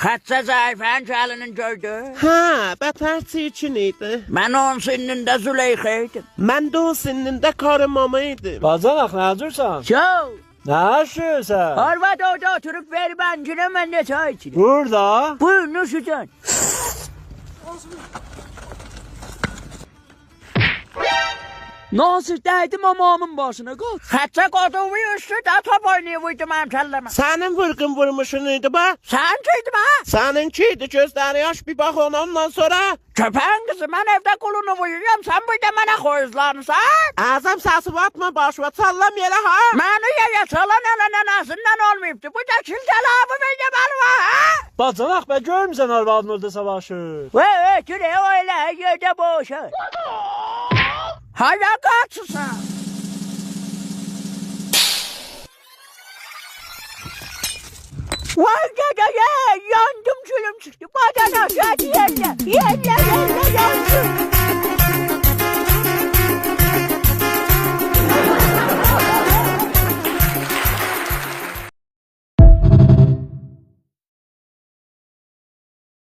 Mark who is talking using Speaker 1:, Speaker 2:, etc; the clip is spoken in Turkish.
Speaker 1: Xatsa Zayfen çalının gördü.
Speaker 2: Ha, bəterçi için idi.
Speaker 1: Ben onun sininde Züleyxa'ydım.
Speaker 2: Mən də o sinində karımamıydım.
Speaker 3: Bacanak ne yapıyorsun?
Speaker 1: Çoğ.
Speaker 3: Ne yaşıyorsun?
Speaker 1: Arvad orada oturup ver bencine ben de çay içeyim.
Speaker 3: Burada.
Speaker 1: Buyur Nursultan.
Speaker 4: Nasıl değdim amamın başına kalk.
Speaker 1: Xatsa koduğu üstü de top oynayıvıydım amcallama.
Speaker 2: Sənin vurğun vurmuşun idi ba?
Speaker 1: Sen çıydın ha?
Speaker 2: Səninkiydi, gözləri yaş bir bax ona ondan sonra.
Speaker 1: Köpeğin kızı ben evde kulunu buyuruyorum. Sen burada bana koyuzlanırsan.
Speaker 2: Azam səsi batma başıma, sallam yerə ha.
Speaker 1: Beni yaya çalan elenen ağzından olmayıptı. Bu da çiltelabı benim alva ha?
Speaker 3: Bacanak be görmüyorsun arvadın orada savaşı.
Speaker 1: Ve ötüre öyle yerde boşa. Hala kaçsın. Vay dede yandım çülüm çıktı. Badana aşağı yerle. Yerle yerle.